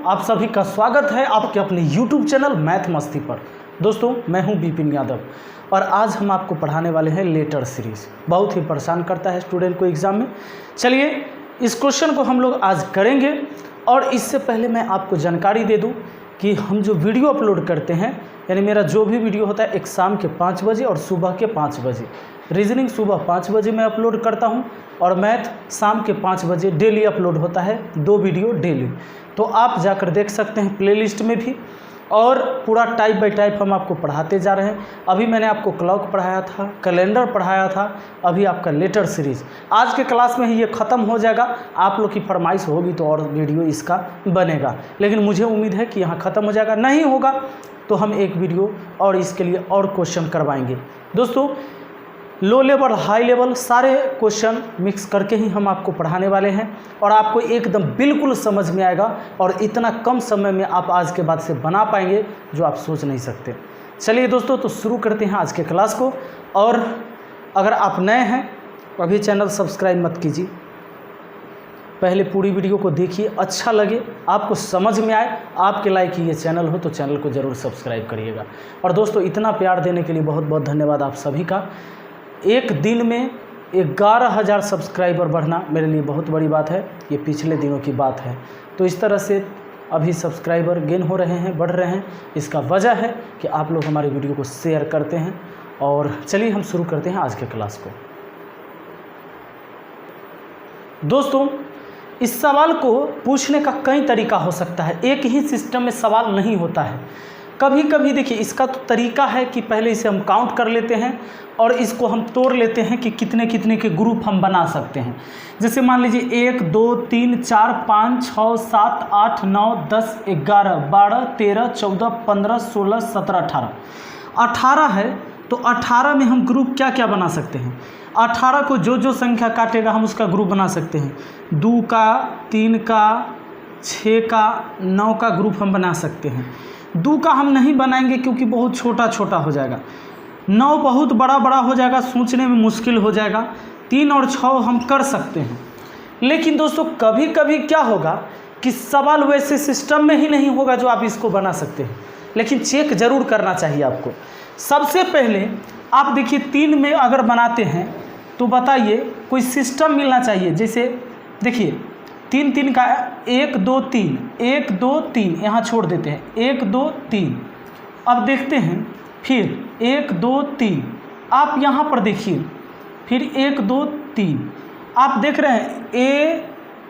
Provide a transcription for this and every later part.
आप सभी का स्वागत है आपके अपने YouTube चैनल मैथ मस्ती पर। दोस्तों मैं हूं बिपिन यादव और आज हम आपको पढ़ाने वाले हैं लेटर सीरीज। बहुत ही परेशान करता है स्टूडेंट को एग्ज़ाम में। चलिए इस क्वेश्चन को हम लोग आज करेंगे और इससे पहले मैं आपको जानकारी दे दूं कि हम जो वीडियो अपलोड करते हैं, यानी मेरा जो भी वीडियो होता है एक शाम के 5 बजे और सुबह के 5 बजे। रीजनिंग सुबह 5 बजे मैं अपलोड करता हूं और मैथ शाम के 5 बजे डेली अपलोड होता है, 2 वीडियो डेली। तो आप जाकर देख सकते हैं प्लेलिस्ट में भी, और पूरा टाइप बाय टाइप हम आपको पढ़ाते जा रहे हैं। अभी मैंने आपको क्लॉक पढ़ाया था, कैलेंडर पढ़ाया था, अभी आपका लेटर सीरीज़ आज के क्लास में ही ये ख़त्म हो जाएगा। आप लोग की फरमाइश होगी तो और वीडियो इसका बनेगा, लेकिन मुझे उम्मीद है कि यहाँ ख़त्म हो जाएगा। नहीं होगा तो हम एक वीडियो और इसके लिए और क्वेश्चन करवाएंगे। दोस्तों लो लेवल हाई लेवल सारे क्वेश्चन मिक्स करके ही हम आपको पढ़ाने वाले हैं और आपको एकदम बिल्कुल समझ में आएगा और इतना कम समय में आप आज के बाद से बना पाएंगे जो आप सोच नहीं सकते। चलिए दोस्तों तो शुरू करते हैं आज के क्लास को। और अगर आप नए हैं अभी चैनल सब्सक्राइब मत कीजिए, पहले पूरी वीडियो को देखिए, अच्छा लगे, आपको समझ में आए, आपके लायक ये चैनल हो तो चैनल को ज़रूर सब्सक्राइब करिएगा। और दोस्तों इतना प्यार देने के लिए बहुत बहुत धन्यवाद आप सभी का। एक दिन में 11,000 सब्सक्राइबर बढ़ना मेरे लिए बहुत बड़ी बात है, ये पिछले दिनों की बात है। तो इस तरह से अभी सब्सक्राइबर गेन हो रहे हैं, बढ़ रहे हैं। इसका वजह है कि आप लोग हमारी वीडियो को शेयर करते हैं। और चलिए हम शुरू करते हैं आज के क्लास को। दोस्तों इस सवाल को पूछने का कई तरीका हो सकता है, एक ही सिस्टम में सवाल नहीं होता है। कभी कभी देखिए इसका तो तरीका है कि पहले इसे हम काउंट कर लेते हैं और इसको हम तोड़ लेते हैं कि कितने कितने के ग्रुप हम बना सकते हैं। जैसे मान लीजिए 1 2 3 4 5 6 7 8 9 10 11 12 13 14 15 16 17 18 18 है। तो 18 में हम ग्रुप क्या क्या बना सकते हैं? 18 को जो संख्या काटेगा हम उसका ग्रुप बना सकते हैं। 2 का, 3 का, 6 का, 9 का ग्रुप हम बना सकते हैं। 2 का हम नहीं बनाएंगे क्योंकि बहुत छोटा छोटा हो जाएगा। 9 बहुत बड़ा बड़ा हो जाएगा, सोचने में मुश्किल हो जाएगा। 3 और 6 हम कर सकते हैं। लेकिन दोस्तों कभी कभी क्या होगा कि सवाल वैसे सिस्टम में ही नहीं होगा जो आप इसको बना सकते हैं, लेकिन चेक ज़रूर करना चाहिए आपको। सबसे पहले आप देखिए 3 में अगर बनाते हैं तो बताइए कोई सिस्टम मिलना चाहिए। जैसे देखिए 3 3 का 1 2 3 1 2 3 यहाँ छोड़ देते हैं, 1 2 3। अब देखते हैं फिर 1 2 3, आप यहाँ पर देखिए फिर 1 2 3। आप देख रहे हैं ए,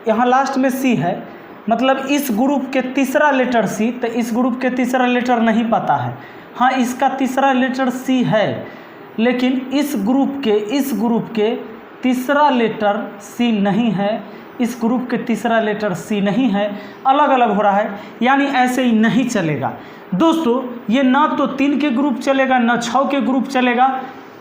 यहाँ लास्ट में सी है, मतलब इस ग्रुप के तीसरा लेटर सी, तो इस ग्रुप के तीसरा लेटर नहीं पता है। हाँ इसका तीसरा लेटर सी है, लेकिन इस ग्रुप के तीसरा लेटर सी नहीं है, इस ग्रुप के तीसरा लेटर सी नहीं है, अलग अलग हो रहा है, यानी ऐसे ही नहीं चलेगा। दोस्तों ये ना तो 3 के ग्रुप चलेगा ना 6 के ग्रुप चलेगा।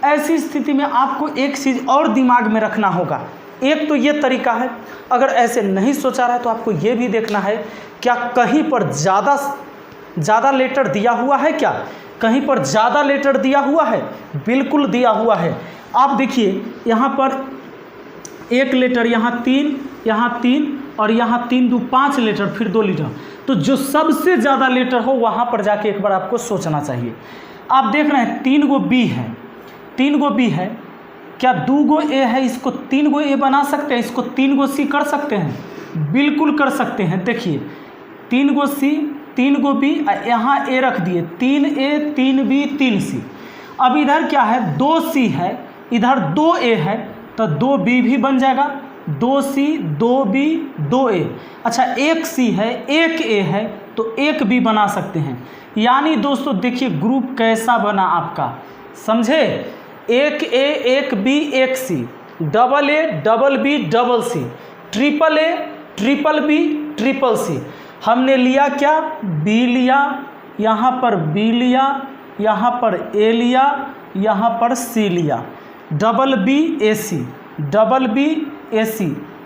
ऐसी स्थिति में आपको एक चीज़ और दिमाग में रखना होगा। एक तो ये तरीका है, अगर ऐसे नहीं सोचा रहा है तो आपको ये भी देखना है क्या कहीं पर ज़्यादा लेटर दिया हुआ है, क्या कहीं पर ज़्यादा लेटर दिया हुआ है? बिल्कुल दिया हुआ है। आप देखिए यहाँ पर 1 लेटर, यहाँ 3 और यहाँ 3 2 5 लेटर, फिर 2 लेटर। तो जो सबसे ज़्यादा लेटर हो वहाँ पर जाके एक बार आपको सोचना चाहिए। आप देख रहे हैं 3 गो बी है, 3 गो बी है, क्या 2 गो ए है? इसको 3 गो ए बना सकते हैं, इसको 3 गो सी कर सकते हैं, बिल्कुल कर सकते हैं। देखिए 3 गो सी 3 गो बी, यहाँ ए रख दिए, 3 ए 3 बी 3 सी। अब इधर क्या है, 2 सी है, इधर 2 ए है, तो 2 बी भी बन जाएगा, 2 सी 2 बी 2 ए। अच्छा 1 सी है 1 ए है तो 1 बी बना सकते हैं। यानी दोस्तों देखिए ग्रुप कैसा बना आपका, समझे? 1 A 1 B 1 C, double A double B double C, triple A triple B triple C. हमने लिया क्या, बी लिया, यहाँ पर बी लिया, यहाँ पर ए लिया, यहाँ पर सी लिया, डबल बी ए सी, डबल बी ए सी।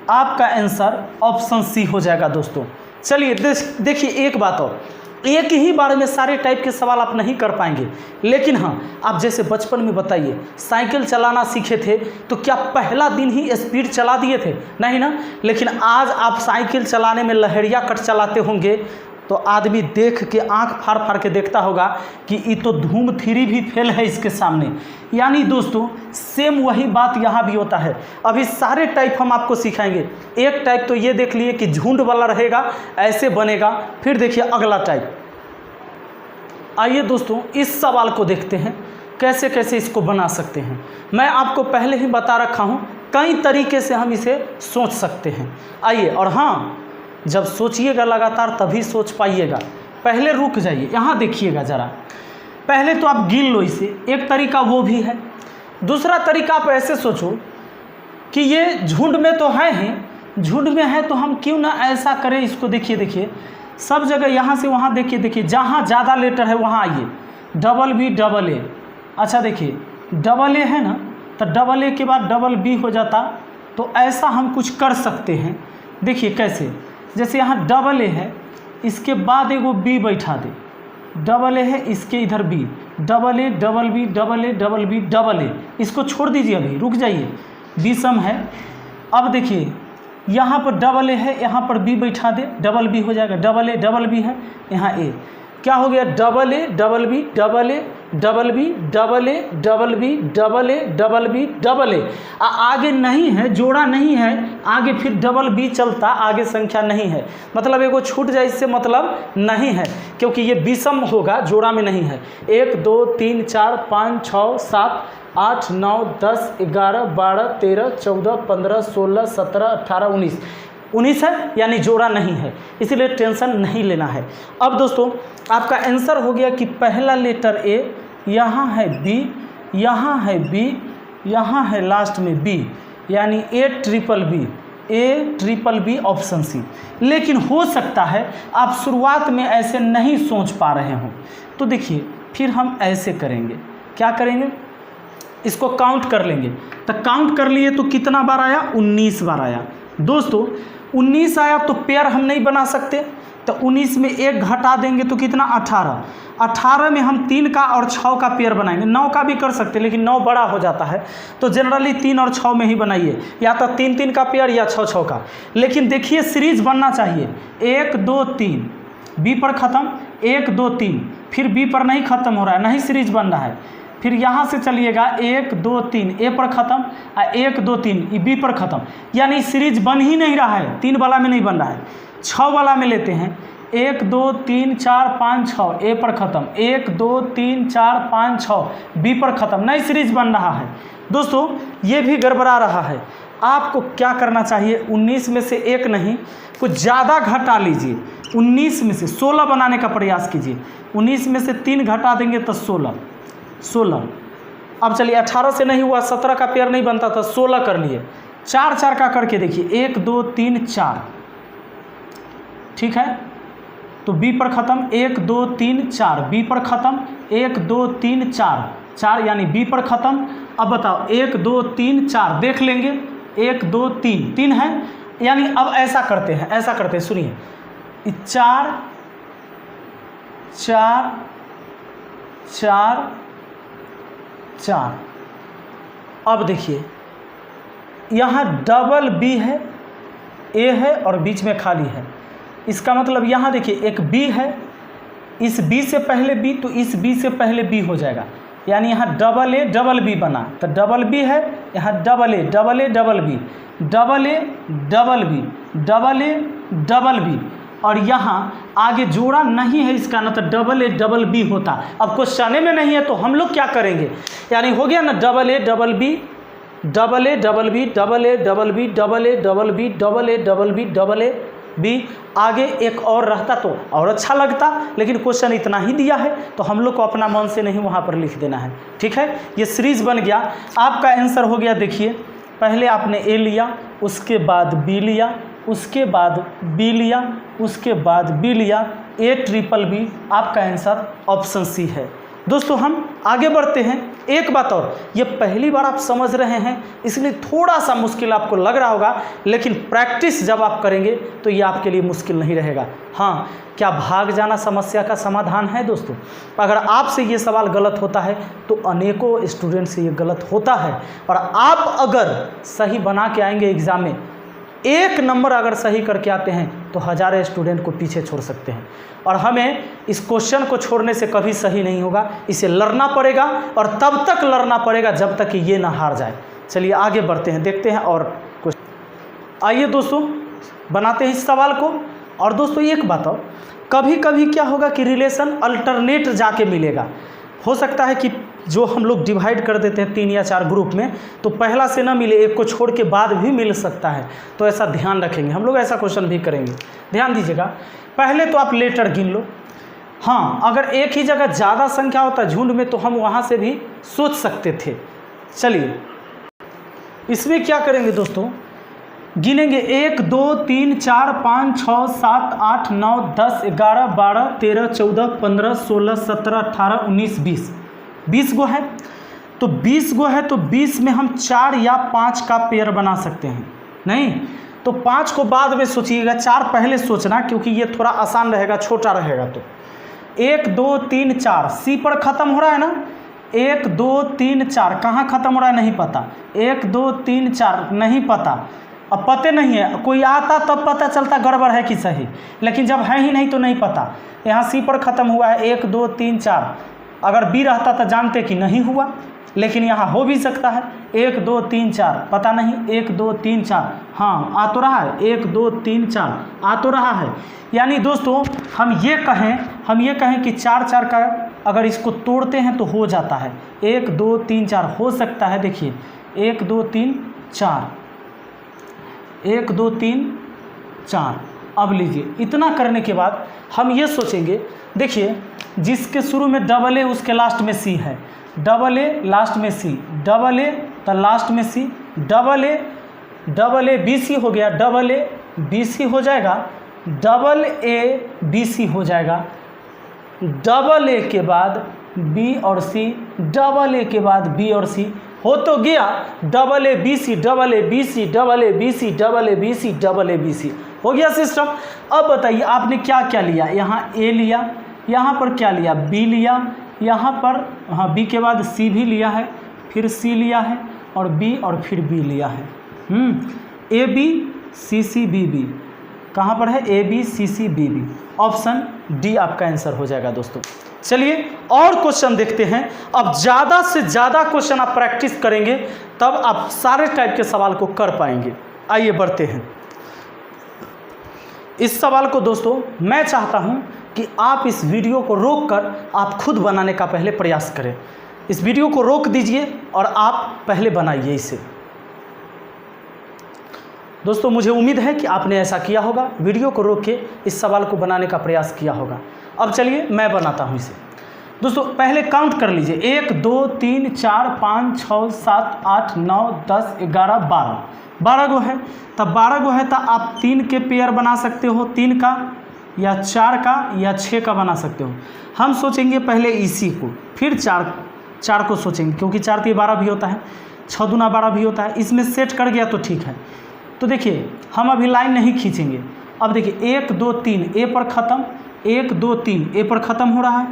आपका आंसर ऑप्शन सी हो जाएगा दोस्तों। चलिए देखिए एक बात और, एक ही बार में सारे टाइप के सवाल आप नहीं कर पाएंगे, लेकिन हाँ आप जैसे बचपन में बताइए साइकिल चलाना सीखे थे तो क्या पहला दिन ही स्पीड चला दिए थे? नहीं ना। लेकिन आज आप साइकिल चलाने में लहरिया कट चलाते होंगे, तो आदमी देख के आंख फाड़ फाड़ के देखता होगा कि ये तो धूम 3 भी फेल है इसके सामने। यानी दोस्तों सेम वही बात यहाँ भी होता है। अभी सारे टाइप हम आपको सिखाएंगे। एक टाइप तो ये देख लिए कि झुंड वाला रहेगा, ऐसे बनेगा। फिर देखिए अगला टाइप। आइए दोस्तों इस सवाल को देखते हैं कैसे कैसे इसको बना सकते हैं। मैं आपको पहले ही बता रखा हूँ कई तरीके से हम इसे सोच सकते हैं। आइए, और हाँ, जब सोचिएगा लगातार तभी सोच पाइएगा। पहले रुक जाइए, यहाँ देखिएगा ज़रा। पहले तो आप गिन लो इसे, एक तरीका वो भी है। दूसरा तरीका आप ऐसे सोचो कि ये झुंड में तो है ही, झुंड में है तो हम क्यों ना ऐसा करें इसको। देखिए सब जगह यहाँ से वहाँ देखिए जहाँ ज़्यादा लेटर है वहाँ आइए। डबल बी डबल ए, अच्छा देखिए डबल ए है ना, तो डबल ए के बाद डबल बी हो जाता। तो ऐसा हम कुछ कर सकते हैं। देखिए कैसे, जैसे यहाँ डबल ए है, इसके बाद एगो बी बैठा दे। डबल ए है, इसके इधर B, double A double B double A double B double A. इसको छोड़ दीजिए, अभी रुक जाइए, बी सम है। अब देखिए यहाँ पर डबल ए है, यहाँ पर बी बैठा दे, डबल बी हो जाएगा। डबल ए डबल बी है, यहाँ ए, क्या हो गया, double A double B double A double B double A double B double A double B double A. आगे नहीं है, जोड़ा नहीं है, आगे फिर डबल बी चलता, आगे संख्या नहीं है, मतलब एगो छूट जाए, इससे मतलब नहीं है, क्योंकि ये विषम होगा, जोड़ा में नहीं है। 1 2 3 4 5 6 7 8 9 10 11 12 13 14 15 16 17 18 19 है, यानी जोड़ा नहीं है, इसीलिए टेंशन नहीं लेना है। अब दोस्तों आपका आंसर हो गया कि पहला लेटर ए, यहाँ है बी, यहाँ है बी, यहाँ है लास्ट में बी, यानी A triple B option C. लेकिन हो सकता है आप शुरुआत में ऐसे नहीं सोच पा रहे हों, तो देखिए फिर हम ऐसे करेंगे। क्या करेंगे, इसको काउंट कर लेंगे। तो काउंट कर लिए तो कितना बार आया, 19 बार आया। दोस्तों 19 आया तो पेयर हम नहीं बना सकते, तो 19 में 1 घटा देंगे तो कितना, 18। 18 में हम 3 का और 6 का पेयर बनाएंगे। 9 का भी कर सकते, लेकिन 9 बड़ा हो जाता है, तो जनरली 3 और 6 में ही बनाइए, या तो 3-3 का पेयर या 6-6 का। लेकिन देखिए सीरीज बनना चाहिए, 1 2 3 बी पर ख़त्म, 1 2 3, फिर बी पर नहीं ख़त्म हो रहा है, नहीं सीरीज बन रहा है। फिर यहाँ से चलिएगा 1 2 3 ए पर ख़त्म, 1 2 3 बी पर ख़त्म, यानी सीरीज बन ही नहीं रहा है, 3 वाला में नहीं बन रहा है। 6 वाला में लेते हैं, 1 2 3 4 5 6 ए पर ख़त्म, 1 2 3 4 5 6 बी पर ख़त्म, नई सीरीज बन रहा है। दोस्तों ये भी गड़बड़ा रहा है। आपको क्या करना चाहिए, 19 में से 1 नहीं, कुछ ज़्यादा घटा लीजिए। 19 में से 16 बनाने का प्रयास कीजिए। 19 में से 3 घटा देंगे तो 16। अब चलिए 18 से नहीं हुआ, 17 का पेयर नहीं बनता था, 16 कर लिए। 4 का करके देखिए, 1 2 3 4, ठीक है। तो बी पर ख़त्म, 1 2 3 4 बी पर ख़त्म, 1 2 3 4 यानी बी पर ख़त्म। अब बताओ 1 2 3 4 देख लेंगे, 1 2 3 है, यानी अब ऐसा करते हैं, सुनिए, 4 4 4 4। अब देखिए यहाँ डबल बी है, ए है और बीच में खाली है, इसका मतलब यहाँ देखिए एक बी है, इस बी से पहले बी, तो इस बी से पहले बी हो जाएगा, यानी यहाँ डबल ए डबल बी बना, तो डबल बी है, यहाँ double A double B, double A double B, double A double B, और यहाँ आगे जोड़ा नहीं है इसका, ना तो डबल ए डबल बी होता। अब क्वेश्चन में नहीं है तो हम लोग क्या करेंगे, यानी हो गया ना double A double B, double A double B, double A double B, double A double B, double A double B, double A B. आगे एक और रहता तो और अच्छा लगता, लेकिन क्वेश्चन इतना ही दिया है तो हम लोग को अपना मन से नहीं वहाँ पर लिख देना है, ठीक है। ये सीरीज बन गया, आपका आंसर हो गया। देखिए पहले आपने ए लिया, उसके बाद बी लिया, उसके बाद बी लिया, उसके बाद बी लिया, ए ट्रिपल बी, आपका आंसर ऑप्शन सी है। दोस्तों हम आगे बढ़ते हैं। एक बात और, ये पहली बार आप समझ रहे हैं इसलिए थोड़ा सा मुश्किल आपको लग रहा होगा, लेकिन प्रैक्टिस जब आप करेंगे तो ये आपके लिए मुश्किल नहीं रहेगा। हाँ, क्या भाग जाना समस्या का समाधान है दोस्तों? अगर आपसे ये सवाल गलत होता है तो अनेकों स्टूडेंट से ये गलत होता है, और आप अगर सही बना के आएंगे एग्ज़ाम में एक नंबर अगर सही करके आते हैं तो हज़ारों स्टूडेंट को पीछे छोड़ सकते हैं। और हमें इस क्वेश्चन को छोड़ने से कभी सही नहीं होगा, इसे लड़ना पड़ेगा और तब तक लड़ना पड़ेगा जब तक कि ये ना हार जाए। चलिए आगे बढ़ते हैं, देखते हैं और कुछ। आइए दोस्तों बनाते हैं इस सवाल को। और दोस्तों एक बात और, कभी कभी क्या होगा कि रिलेशन अल्टरनेट जाके मिलेगा। हो सकता है कि जो हम लोग डिवाइड कर देते हैं 3 या 4 ग्रुप में, तो पहला से ना मिले, एक को छोड़ के बाद भी मिल सकता है। तो ऐसा ध्यान रखेंगे, हम लोग ऐसा क्वेश्चन भी करेंगे, ध्यान दीजिएगा। पहले तो आप लेटर गिन लो। हाँ, अगर एक ही जगह ज़्यादा संख्या होता है झुंड में तो हम वहाँ से भी सोच सकते थे। चलिए इसमें क्या करेंगे दोस्तों, गिनेंगे 1 2 3 4 5 6 7 8 9 10 11 12 13 14 15 16 17 18 19 20 20 गो है। तो 20 गो है तो 20 में हम 4 या 5 का पेयर बना सकते हैं। नहीं तो 5 को बाद में सोचिएगा, 4 पहले सोचना क्योंकि ये थोड़ा आसान रहेगा, छोटा रहेगा। तो 1 2 3 4 सी पर ख़त्म हो रहा है ना। 1 2 3 4 कहाँ ख़त्म हो रहा है नहीं पता। 1 2 3 4 नहीं पता, अब पते नहीं है। कोई आता तब पता चलता गड़बड़ है कि सही, लेकिन जब है ही नहीं तो नहीं पता। यहाँ सी पर ख़त्म हुआ है 1 2 3 4, अगर बी रहता तो जानते कि नहीं हुआ, लेकिन यहाँ हो भी सकता है 1 2 3 4 पता नहीं 1 2 3 4 हाँ आ तो रहा है 1 2 3 4 आ तो रहा है। यानी दोस्तों हम ये कहें कि 4 4 का अगर इसको तोड़ते हैं तो हो जाता है 1 2 3 4 हो सकता है। देखिए 1 2 3 4 1 2 3 4। अब लीजिए, इतना करने के बाद हम ये सोचेंगे, देखिए जिसके शुरू में डबल ए उसके लास्ट में सी है, डबल ए लास्ट में सी, डबल ए तो लास्ट में सी, डबल ए बी सी हो गया, डबल ए बी सी हो जाएगा, डबल ए बी सी हो जाएगा, डबल ए के बाद बी और सी, डबल ए के बाद बी और सी हो तो गया double A B C, double A B C, double A B C, double A B C, double A B C हो गया सिस्टम। अब बताइए आपने क्या क्या लिया, यहाँ ए लिया, यहाँ पर क्या लिया बी लिया, यहाँ पर हाँ बी के बाद सी भी लिया है, फिर सी लिया है और बी और फिर बी लिया है। A B C C B B कहाँ पर है, A B C C B B, option D आपका आंसर हो जाएगा दोस्तों। चलिए और क्वेश्चन देखते हैं। अब ज़्यादा से ज़्यादा क्वेश्चन आप प्रैक्टिस करेंगे तब आप सारे टाइप के सवाल को कर पाएंगे। आइए बढ़ते हैं इस सवाल को। दोस्तों मैं चाहता हूं कि आप इस वीडियो को रोककर आप खुद बनाने का पहले प्रयास करें। इस वीडियो को रोक दीजिए और आप पहले बनाइए इसे। दोस्तों मुझे उम्मीद है कि आपने ऐसा किया होगा, वीडियो को रोक के इस सवाल को बनाने का प्रयास किया होगा। अब चलिए मैं बनाता हूँ इसे। दोस्तों पहले काउंट कर लीजिए, 1 2 3 4 5 6 7 8 9 10 11 12 गो है। तब 12 गो है तो आप 3 के पेयर बना सकते हो, 3 का या 4 का या 6 का बना सकते हो। हम सोचेंगे पहले इसी को, फिर 4 को सोचेंगे क्योंकि 4 3 12 भी होता है, 6 दूना 12 भी होता है। इसमें सेट कर गया तो ठीक है। तो देखिए हम अभी लाइन नहीं खींचेंगे। अब देखिए 1 2 3 ए पर ख़त्म, 1 2 3 ए पर ख़त्म हो रहा है।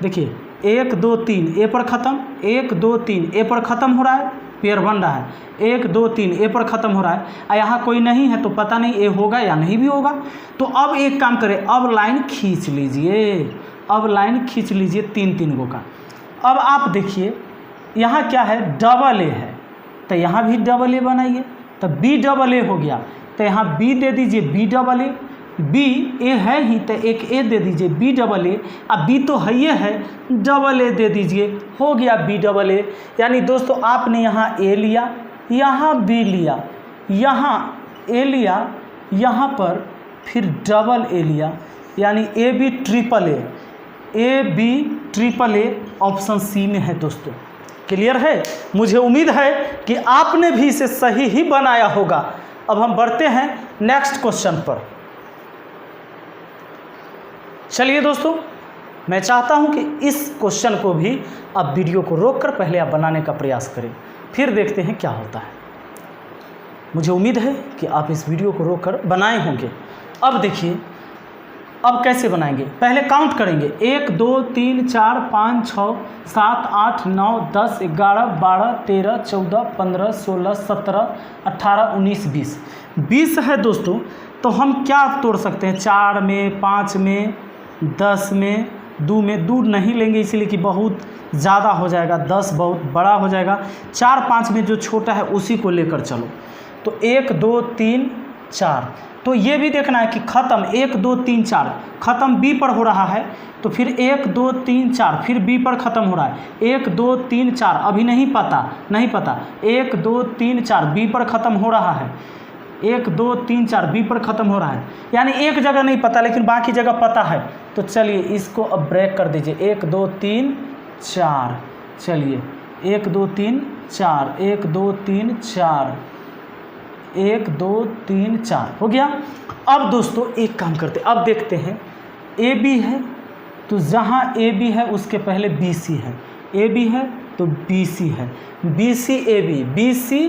देखिए 1 2 3 ए पर ख़त्म, 1 2 3 ए पर ख़त्म हो रहा है, पेयर बन रहा है। 1 2 3 ए पर ख़त्म हो रहा है। यहाँ कोई नहीं है तो पता नहीं ए होगा या नहीं भी होगा। तो अब एक काम करें, अब लाइन खींच लीजिए, अब लाइन खींच लीजिए 3 गो का। अब आप देखिए यहाँ क्या है, डबल ए है तो यहाँ भी डबल ए बनाइए, तो बी डबल ए हो गया तो यहाँ बी दे दीजिए, बी डबल ए, बी ए है ही तो एक ए दे दीजिए बी डबल ए, अब बी तो है ये है, डबल ए दे दीजिए, हो गया बी डबल ए। यानी दोस्तों आपने यहाँ ए लिया, यहाँ बी लिया, यहाँ ए लिया, यहाँ पर फिर डबल ए लिया, यानी A B triple A, A B triple A option C में है दोस्तों। क्लियर है? मुझे उम्मीद है कि आपने भी इसे सही ही बनाया होगा। अब हम बढ़ते हैं नेक्स्ट क्वेश्चन पर। चलिए दोस्तों मैं चाहता हूं कि इस क्वेश्चन को भी आप वीडियो को रोककर पहले आप बनाने का प्रयास करें, फिर देखते हैं क्या होता है। मुझे उम्मीद है कि आप इस वीडियो को रोककर बनाए होंगे। अब देखिए अब कैसे बनाएंगे, पहले काउंट करेंगे 1 2 3 4 5 6 7 8 9 10 11 12 13 14 15 16 17 18 19 20। 20 है दोस्तों, तो हम क्या तोड़ सकते हैं? 4 में, 5 में, 10 में, 2 में। 2 नहीं लेंगे इसलिए कि बहुत ज़्यादा हो जाएगा, 10 बहुत बड़ा हो जाएगा। 4, 5 में जो छोटा है उसी को लेकर चलो। तो 1, 2, 3, 4। तो ये भी देखना है कि ख़त्म 1, 2, 3, 4 ख़त्म बी पर हो रहा है, तो फिर 1, 2, 3, 4 फिर बी पर ख़त्म हो रहा है। 1, 2, 3, 4 अभी नहीं पता 1, 2, 3, 4 बी पर ख़त्म हो रहा है। 1, 2, 3, 4 बी पर ख़त्म हो रहा है, यानी एक जगह नहीं पता लेकिन बाकी जगह पता है। तो चलिए इसको अब ब्रेक कर दीजिए। 1, 2, 3, 4। चलिए 1, 2, 3, 4, 1, 2, 3, 4, 1, 2, 3, 4 हो गया। अब दोस्तों एक काम करते, अब देखते हैं ए बी है, तो जहाँ ए बी है उसके पहले बी सी है। ए बी है तो बी सी है, B C A B, B C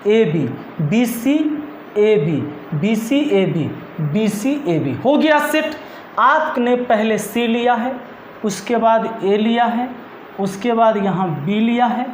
A B, B C A B, B C A B, B C A B हो गया सेट। आपने पहले सी लिया है, उसके बाद ए लिया है, उसके बाद यहाँ बी लिया है,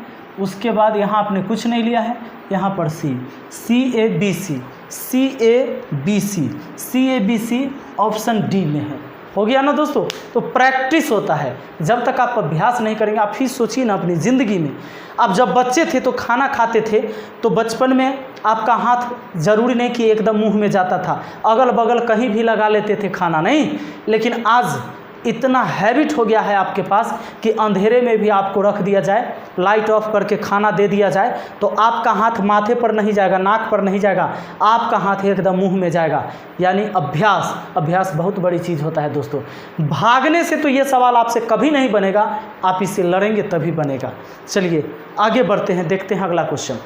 उसके बाद यहाँ आपने कुछ नहीं लिया है, यहाँ पर C, C A B C, C A B C, C A B C option D में है। हो गया ना दोस्तों? तो प्रैक्टिस होता है, जब तक आप अभ्यास नहीं करेंगे। आप ही सोचिए ना अपनी ज़िंदगी में, आप जब बच्चे थे तो खाना खाते थे, तो बचपन में आपका हाथ ज़रूरी नहीं कि एकदम मुंह में जाता था, अगल बगल कहीं भी लगा लेते थे खाना, नहीं। लेकिन आज इतना हैबिट हो गया है आपके पास कि अंधेरे में भी आपको रख दिया जाए, लाइट ऑफ करके खाना दे दिया जाए, तो आपका हाथ माथे पर नहीं जाएगा, नाक पर नहीं जाएगा, आपका हाथ एकदम मुंह में जाएगा। यानी अभ्यास बहुत बड़ी चीज़ होता है दोस्तों। भागने से तो ये सवाल आपसे कभी नहीं बनेगा, आप इससे लड़ेंगे तभी बनेगा। चलिए आगे बढ़ते हैं, देखते हैं अगला क्वेश्चन।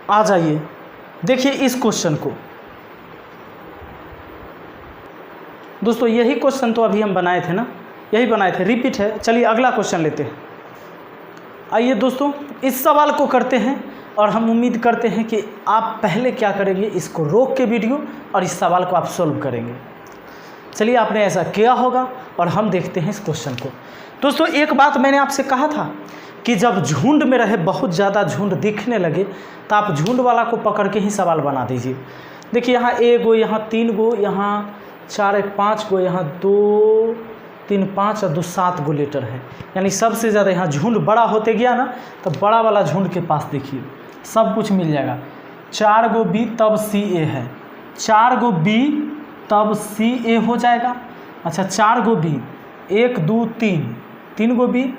आ जाइए, देखिए इस क्वेश्चन को दोस्तों। यही क्वेश्चन तो अभी हम बनाए थे ना, यही बनाए थे, रिपीट है। चलिए अगला क्वेश्चन लेते हैं। आइए दोस्तों इस सवाल को करते हैं, और हम उम्मीद करते हैं कि आप पहले क्या करेंगे, इसको रोक के वीडियो और इस सवाल को आप सॉल्व करेंगे। चलिए आपने ऐसा किया होगा और हम देखते हैं इस क्वेश्चन को। दोस्तों एक बात मैंने आपसे कहा था कि जब झुंड में रहे, बहुत ज़्यादा झुंड दिखने लगे, तो आप झुंड वाला को पकड़ के ही सवाल बना दीजिए। देखिए यहाँ 1 गो, यहाँ 3 गो, यहाँ 4, 1, 5 गो, यहाँ 2, 3, 5 और 2, 7 गो लेटर है। यानी सबसे ज़्यादा यहाँ झुंड बड़ा होते गया ना, तो बड़ा वाला झुंड के पास देखिए सब कुछ मिल जाएगा। 4 गो बी तब सी ए है, 4 गो बी तब सी ए हो जाएगा। अच्छा 4 गो बी, 1, 2, 3 गो बी।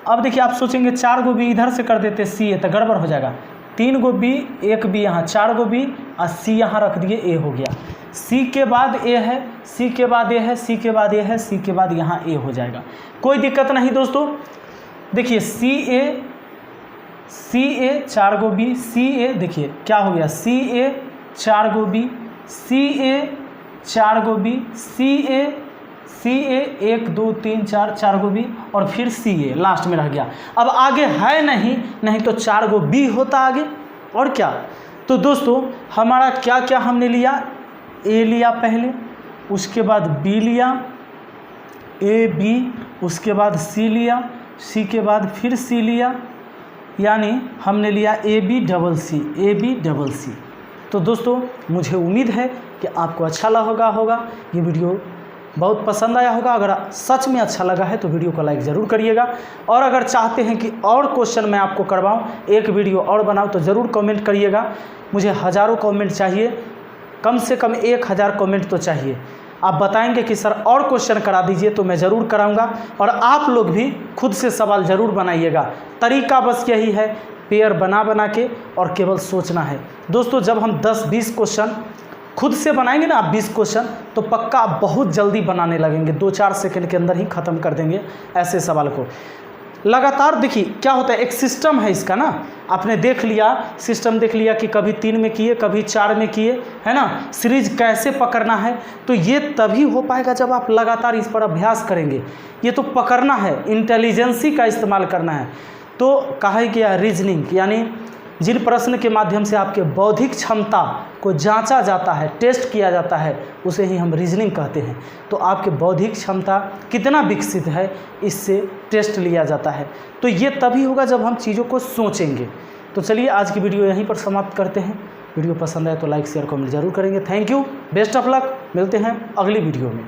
अब देखिए आप सोचेंगे 4 गो बी इधर से कर देते सी ए तो गड़बड़ हो जाएगा। 3 गो बी, 1 बी यहाँ, 4 गो बी और सी यहाँ रख दिए, ए हो गया। सी के बाद ए है, सी के बाद ए है, सी के बाद ए है, सी के बाद यहाँ ए हो जाएगा। कोई दिक्कत नहीं दोस्तों। देखिए सी ए 4 गो बी, सी ए देखिए क्या हो गया, सी ए 4 गो बी, सी ए 4 गो बी, सी ए 1, 2, 3, 4 गो बी, और फिर सी ए लास्ट में रह गया। अब आगे है नहीं तो 4 गो बी होता आगे, और क्या। तो दोस्तों हमारा क्या क्या हमने लिया, ए लिया पहले, उसके बाद बी लिया, ए बी, उसके बाद सी लिया, सी के बाद फिर सी लिया, यानी हमने लिया A B double C, A B double C. तो दोस्तों मुझे उम्मीद है कि आपको अच्छा लगा होगा, ये वीडियो बहुत पसंद आया होगा। अगर सच में अच्छा लगा है तो वीडियो को लाइक ज़रूर करिएगा, और अगर चाहते हैं कि और क्वेश्चन मैं आपको करवाऊं, एक वीडियो और बनाऊं, तो ज़रूर कमेंट करिएगा। मुझे हज़ारों कमेंट चाहिए, कम से कम 1000 कमेंट तो चाहिए। आप बताएंगे कि सर और क्वेश्चन करा दीजिए, तो मैं ज़रूर कराऊंगा। और आप लोग भी खुद से सवाल ज़रूर बनाइएगा। तरीका बस यही है, पेयर बना के और केवल सोचना है। दोस्तों जब हम 10-20 क्वेश्चन खुद से बनाएंगे ना, आप 20 क्वेश्चन, तो पक्का आप बहुत जल्दी बनाने लगेंगे, 2-4 सेकंड के अंदर ही ख़त्म कर देंगे ऐसे सवाल को। लगातार देखिए क्या होता है, एक सिस्टम है इसका ना, आपने देख लिया, सिस्टम देख लिया कि कभी 3 में किए, कभी 4 में किए, है ना। सीरीज कैसे पकड़ना है, तो ये तभी हो पाएगा जब आप लगातार इस पर अभ्यास करेंगे। ये तो पकड़ना है, इंटेलिजेंसी का इस्तेमाल करना है। तो कहा गया रीजनिंग, यानी जिन प्रश्न के माध्यम से आपके बौद्धिक क्षमता को जांचा जाता है, टेस्ट किया जाता है, उसे ही हम रीजनिंग कहते हैं। तो आपके बौद्धिक क्षमता कितना विकसित है, इससे टेस्ट लिया जाता है। तो ये तभी होगा जब हम चीज़ों को सोचेंगे। तो चलिए आज की वीडियो यहीं पर समाप्त करते हैं। वीडियो पसंद आए तो लाइक शेयर कमेंट जरूर करेंगे। Thank you, best of luck, मिलते हैं अगली वीडियो में।